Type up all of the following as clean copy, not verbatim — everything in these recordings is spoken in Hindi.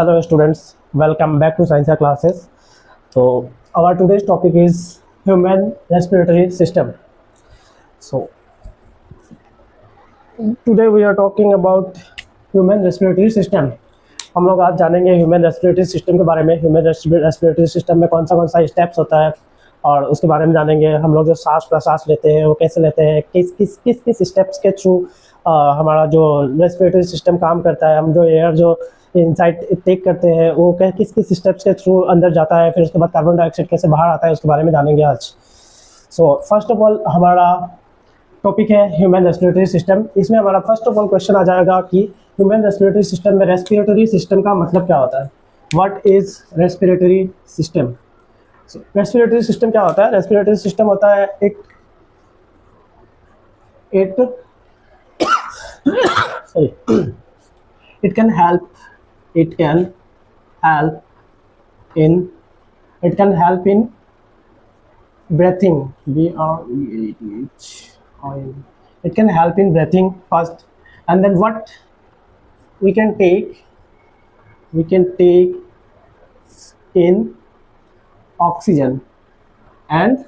Hello students, welcome back to Science classes. So our today's topic is human respiratory system. So today we are talking about human respiratory system. हम लोग आज जानेंगे ह्यूमन रेस्पिरेटरी सिस्टम के बारे में। ह्यूमन रेस्पिरेटरी सिस्टम में कौन सा स्टेप्स होता है और उसके बारे में जानेंगे। हम लोग जो सांस प्रश्वास लेते हैं वो कैसे लेते हैं, किस स्टेप्स के थ्रू हमारा जो रेस्पिरेटरी सिस्टम काम करता है। हम जो एयर जो इनसाइड टेक करते हैं वो किस स्टेप्स के थ्रू अंदर जाता है, फिर उसके बाद कार्बन डाइऑक्साइड कैसे बाहर आता है, उसके बारे में जानेंगे आज। सो फर्स्ट ऑफ ऑल हमारा टॉपिक है ह्यूमन रेस्पिरेटरी सिस्टम। इसमें हमारा फर्स्ट ऑफ ऑल क्वेश्चन आ जाएगा कि ह्यूमन रेस्पिरेटरी सिस्टम में रेस्पिरेटरी सिस्टम का मतलब क्या होता है। What is respiratory system? Respiratory system क्या होता है? रेस्पिरेटरी सिस्टम होता है it can help in breathing. It can help in breathing first, and then what we can take in oxygen and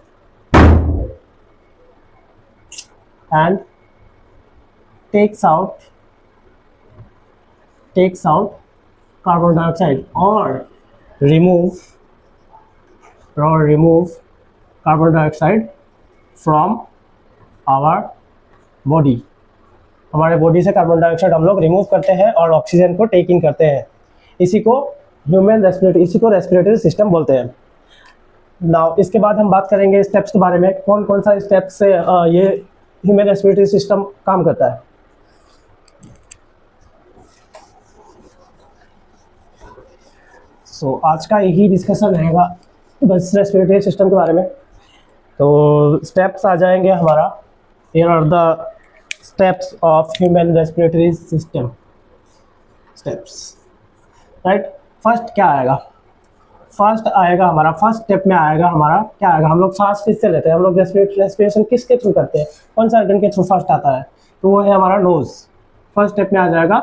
takes out carbon dioxide or remove carbon dioxide from our body. हमारे बॉडी से कार्बन डाइऑक्साइड हम लोग रिमूव करते हैं और ऑक्सीजन को टेक इन करते हैं। इसी को रेस्पिरेटरी सिस्टम बोलते हैं। नाउ इसके बाद हम बात करेंगे स्टेप्स के बारे में, कौन कौन सा स्टेप्स से ये ह्यूमन रेस्पिरेटरी सिस्टम काम करता है। सो आज का यही डिस्कशन रहेगा बस रेस्पिरेटरी सिस्टम के बारे में। तो स्टेप्स आ जाएंगे हमारा। Here are the steps of human respiratory system. Steps, right? First क्या आएगा? फर्स्ट आएगा हमारा, फर्स्ट स्टेप में आएगा हमारा क्या आएगा? हम लोग सांस किससे लेते हैं? हम लोग रेस्पिरेशन किसके थ्रू करते हैं? कौन सा ऑर्गन के थ्रू फर्स्ट आता है? तो वो है हमारा नोज। फर्स्ट स्टेप में आ जाएगा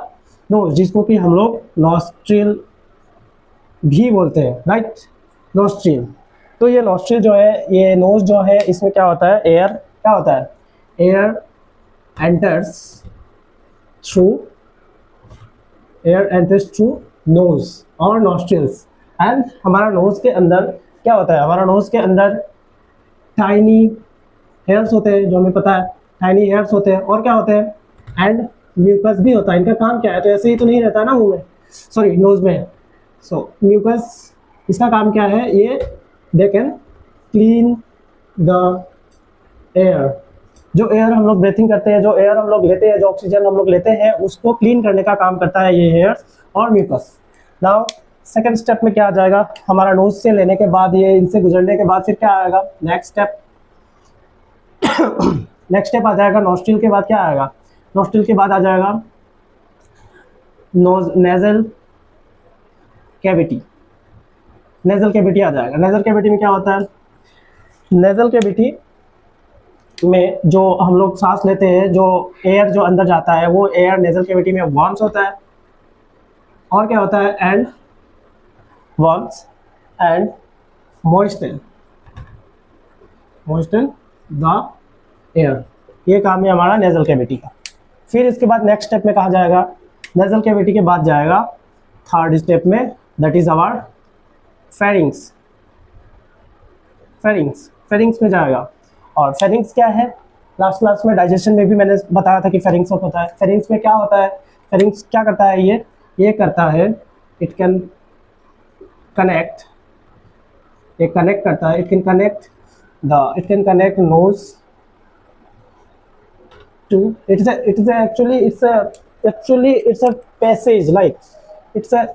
नोज, जिसको कि हम लोग नॉस्ट्रिल भी बोलते हैं, राइट? नॉस्ट्रिल। तो ये नॉस्ट्रिल जो है, ये नोज जो है, इसमें क्या होता है? एयर क्या होता है? Air enters through nose और nostrils, and हमारा नोज के अंदर क्या होता है? हमारा नोज के अंदर टाइनी हेयर्स होते हैं, जो हमें पता है टाइनी हेयर्स होते हैं, और क्या होते हैं? एंड म्यूकस भी होता है। इनका काम क्या है? तो ऐसे ही तो नहीं रहता ना मुंह में, सॉरी नोज में। सो म्यूकस, इसका काम क्या है? ये they can clean the air. जो एयर हम लोग ब्रीथिंग करते हैं, जो एयर हम लोग लेते हैं, जो ऑक्सीजन हम लोग लेते हैं, उसको क्लीन करने का काम करता है ये हेयर्स और म्यूकस। नाउ सेकंड स्टेप में क्या आ जाएगा? हमारा नोज से लेने के बाद, ये इनसे गुजरने के बाद फिर क्या आएगा? नेक्स्ट स्टेप आ जाएगा नोस्ट्रिल के बाद। क्या आएगा? नोस्ट्रिल के बाद आ जाएगा नेजल कैविटी। नेजल कैविटी आ जाएगा। नेजल कैविटी में क्या होता है? नेजल कैविटी में जो हम लोग सांस लेते हैं, जो एयर जो अंदर जाता है, वो एयर नेजल कैविटी में वार्म्स होता है, और क्या होता है? And warms and moisture the air. ये काम है हमारा नेजल कैविटी का। फिर इसके बाद नेक्स्ट स्टेप में कहा जाएगा, नेजल कैविटी के बाद जाएगा थर्ड स्टेप में, that is our pharynx. Pharynx में जाएगा। और फेरिंग्स क्या है? लास्ट क्लास में डाइजेशन में भी मैंने बताया था कि फेरिंग्स होता है। फेरिंग्स में क्या होता है? फेरिंग्स क्या करता है? ये करता है, इट कैन कनेक्ट करता है। It can connect nose to, it's a passage, like it's a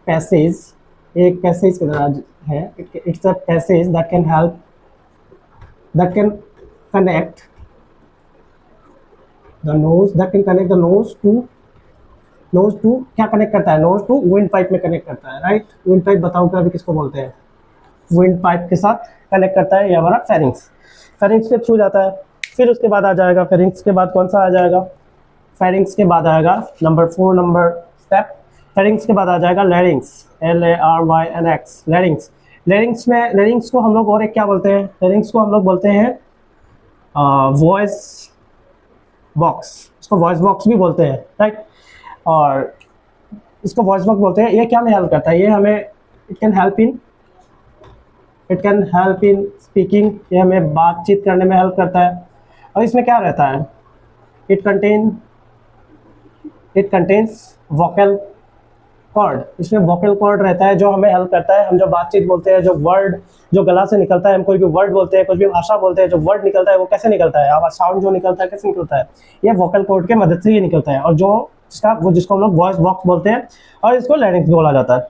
passage, एक पैसेज की तरह है। It's a passage that can connect the nose to क्या कनेक्ट करता है? नोज टू विंड पाइप में कनेक्ट करता है, राइट? विंड पाइप बताओ क्या, अभी किसको बोलते हैं? विंड पाइप के साथ कनेक्ट करता है ये हमारा फेरिंग्स के थ्रू जाता है। फिर उसके बाद आ जाएगा, फेरिंग्स के बाद कौन सा आ जाएगा? फेरिंग्स के बाद आएगा नंबर 4 नंबर स्टेप, फेरिंग्स के बाद आ जाएगा लैरिंग्स, LARYNX, लैरिंग्स। लैरिंग्स को हम लोग और एक क्या बोलते हैं, लैरिंग्स को हम लोग बोलते हैं वॉइस बॉक्स, इसको वॉइस बॉक्स भी बोलते हैं, राइट। और इसको वॉइस बॉक्स बोलते हैं। ये क्या में हेल्प करता है, ये हमें it can help in speaking, ये हमें बातचीत करने में हेल्प करता है। और इसमें क्या रहता है, इट कंटेन्स वोकल कॉर्ड, इसमें वोकल कॉर्ड रहता है जो हमें हेल्प करता है। हम जो बातचीत बोलते हैं, जो वर्ड जो गला से निकलता है, हम कोई भी वर्ड बोलते हैं, कुछ भी भाषा बोलते हैं, जो वर्ड निकलता है वो कैसे निकलता है, आवाज साउंड जो निकलता है कैसे निकलता है, ये वोकल कॉर्ड के मदद से ये निकलता है। और जिसको हम लोग वॉइस बॉक्स बोलते हैं, और इसको लैरिंग्स बोला जाता है।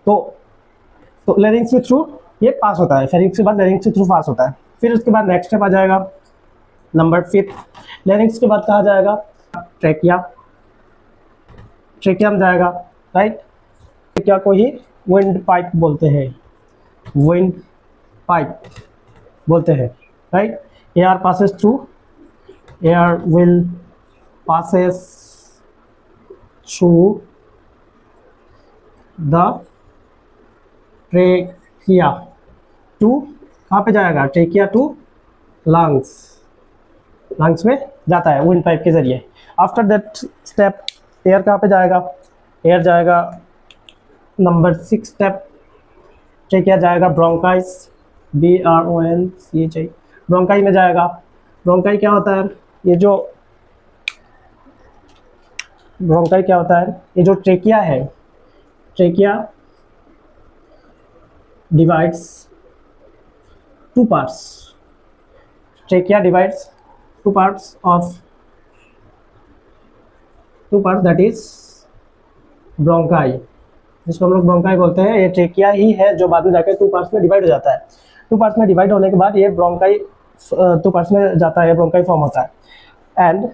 तो लैरिंग्स के थ्रू ये पास होता है, फेरिंग्स के बाद लैरिंग्स के थ्रू पास होता है। फिर उसके बाद नेक्स्ट स्टेप आ जाएगा नंबर 5, लैरिंग्स के बाद कहा जाएगा ट्रेकिया, ट्रेकिया में जाएगा, राइट। ट्रेकिया को ही विंड पाइप बोलते हैं, विंड पाइप बोलते हैं, right. Air passes through, air will passes through the trachea to, कहाँ पे जाएगा, ट्रेकिया टू लंग्स, लंग्स में जाता है विंड पाइप के जरिए। आफ्टर दैट स्टेप एयर कहाँ पे जाएगा, एयर जाएगा नंबर 6 स्टेप, ट्रेकिया जाएगा ब्रोंकाइस, BRONCHI, ब्रोंकाई में जाएगा। ब्रोंकाई क्या होता है, ये जो ब्रोंकाई क्या होता है, ये जो ट्रेकिया है, trachea divides two parts, trachea divides two parts that is bronchi, जिसको हम लोग ब्रोंकाई बोलते हैं। ये ट्रेकिया ही है जो बाद में जाकर 2 पार्ट्स में डिवाइड हो जाता है। 2 पार्ट्स में डिवाइड होने के बाद ये ब्रोंकाई 2 पार्ट्स में जाता है, ब्रोंकाई फॉर्म होता है एंड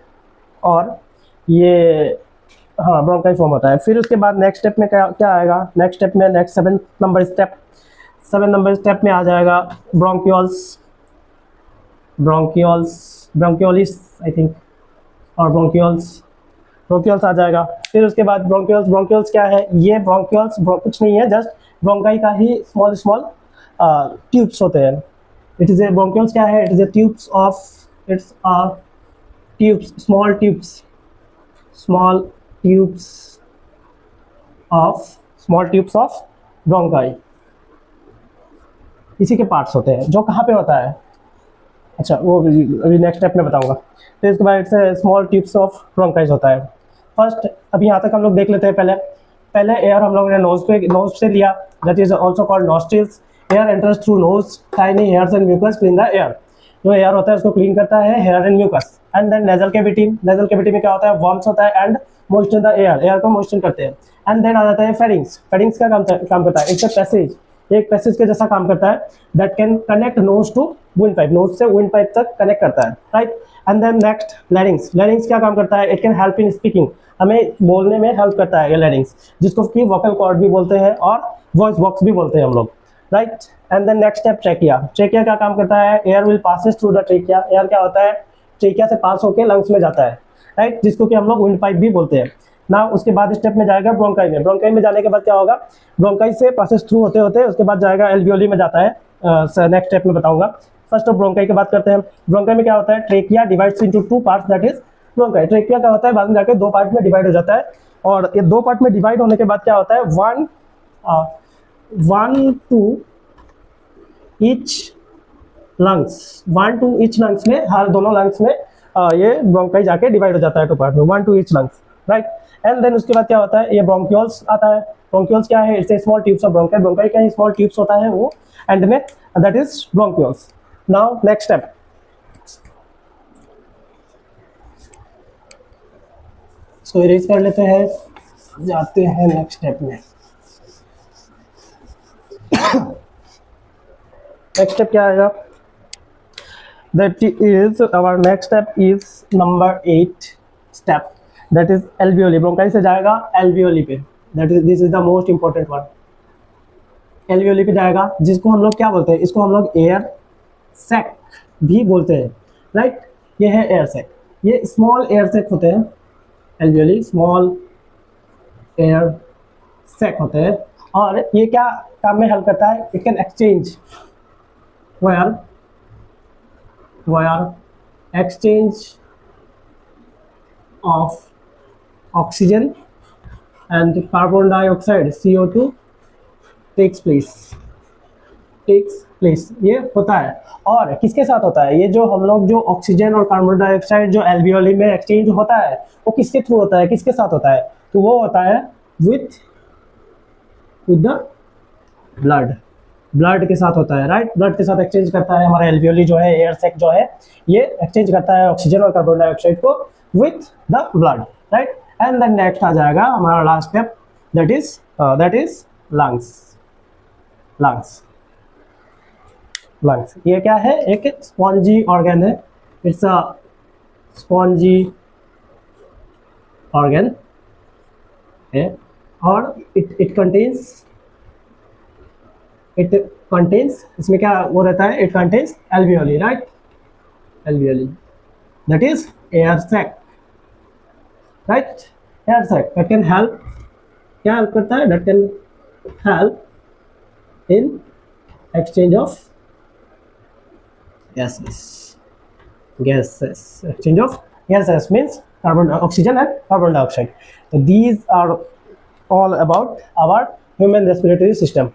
और ये हाँ ब्रोंकाई फॉर्म होता है। फिर उसके बाद नेक्स्ट स्टेप में क्या आएगा, नेक्स्ट स्टेप में नेक्स्ट 7 नंबर स्टेप में आ जाएगा ब्रोंकियोलिस आई थिंक, और ब्रोंकियोल्स आ जाएगा। फिर उसके बाद ब्रोंकियोल्स क्या है, ये ब्रोंकियोल्स कुछ नहीं है, जस्ट ब्रोंकाई का ही स्मॉल ट्यूब्स होते हैं। इट इज ए ब्रोंकियोल्स क्या है, it is a small tubes of bronchi, इसी के पार्ट्स होते हैं। जो कहाँ पे होता है, अच्छा वो अभी नेक्स्ट स्टेप में बताऊंगा। फिर इसके बाद स्मॉल ट्यूब्स ऑफ ब्रोंकाइज होता है। फर्स्ट अभी यहाँ तक हम लोग देख लेते हैं। पहले एयर हम लोगों ने नोज से लिया, that is also called nostrils. Air enters through nose, tiny hairs and mucus clean the air. जो एयर होता है उसको क्लीन करता है hair and mucus. And then nasal cavity में क्या होता है, वार्म्स होता है एंड मॉइस्चर द एयर को मॉइस्चर करते हैं। एंड देन आ जाता है फेरिंग्स क्या काम करता है, इट्स अ पैसेज, एक पैसेज के जैसा काम करता है, that can connect nose to wind pipe, nose से विंड पाइप तक कनेक्ट करता है, right. And then next larynx क्या काम करता है, it can help in speaking, हमें बोलने में हेल्प करता है ये लैरिंग्स, जिसको कि वोकल कॉर्ड भी बोलते हैं और वॉइस बॉक्स भी बोलते हैं हम लोग, right. And then next step trachea क्या काम करता है, air will passes through the trachea, air क्या होता है, ट्रेकिया से पास होकर लंग्स में जाता है, राइट, जिसको कि हम लोग विंड पाइप भी बोलते हैं ना। उसके बाद स्टेप में जाएगा ब्रोंकाई में जाने के बाद क्या होगा, ब्रोंकाई से पासेस थ्रू होते उसके बाद जाएगा एल्वियोली में जाता है। नेक्स्ट स्टेप में बताऊंगा। फर्स्ट ब्रोंकाई की बात करते हैं। ब्रोंकाई में क्या होता है, trachea divides into 2 parts, that is bronchi. Trachea क्या होता है, बाद में जाकर 2 पार्ट में डिवाइड हो जाता है, और ये 2 पार्ट में डिवाइड होने के बाद क्या होता है, 1 to each लंग्स में, हर दोनों लंग्स में ये ब्रोंकाई जाके डिवाइड हो जाता है 2 पार्ट में, 1 to each lungs, right. And then उसके बाद क्या होता है, ये ब्रोंकियोल्स आता है। ब्रोंकियोल्स क्या है, it's a small tubes of bronchi क्या है, स्मॉल ट्यूब्स होता है वो एंड में, that is bronchioles. Now next step, so erase कर लेते हैं, जाते हैं नेक्स्ट स्टेप में। नेक्स्ट स्टेप क्या आएगा, that is our next step is number 8 step, that is alveoli. Bronchi से जाएगा एल्वियोली पे, that is this is the most important one. Alveoli पे जाएगा, जिसको हम लोग क्या बोलते हैं, इसको हम लोग एयर सैक भी बोलते हैं, राइट। ये है एयर सैक, ये स्मॉल एयर सैक होते हैं, एल्वियोली स्मॉल एयर सैक होते हैं, और ये क्या काम में हेल्प करता है? It can exchange air exchange of oxygen and carbon dioxide CO2 takes place, ये होता है। और किसके साथ होता है? ये जो हम लोग जो ऑक्सीजन और कार्बन डाइऑक्साइड जो एल्वियोली में एक्सचेंज होता है वो किसके थ्रू होता है, किसके साथ होता है? तो वो होता है विथ द ब्लड के साथ होता है, राइट। ब्लड के साथ एक्सचेंज करता है हमारा एल्वियोली जो है, एयर सैक जो है, ये एक्सचेंज करता है ऑक्सीजन और कार्बन डाइऑक्साइड को with the blood, right. And then next आ जाएगा हमारा last step, that is lungs. ये क्या है? एक स्पॉन्जी ऑर्गन है, इट्स अ स्पॉन्जी ऑर्गन है, और इट कंटेन्स इसमें क्या वो रहता है? It contains alveoli, right. Alveoli that is air sac, right. Air sac that can help, क्या हेल्प करता है? That can help in exchange of gases. Exchange of gases means oxygen and carbon dioxide. So these are all about our human respiratory system.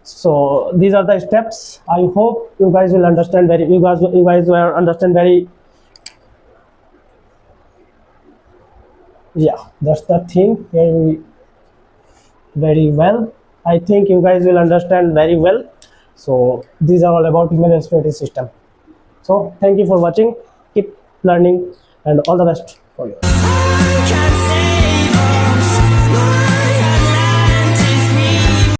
So these are the steps. I hope you guys will understand you guys will understand that's the thing very well. I think you guys will understand very well. So these are all about human respiratory system. So thank you for watching, keep learning, and all the best for you.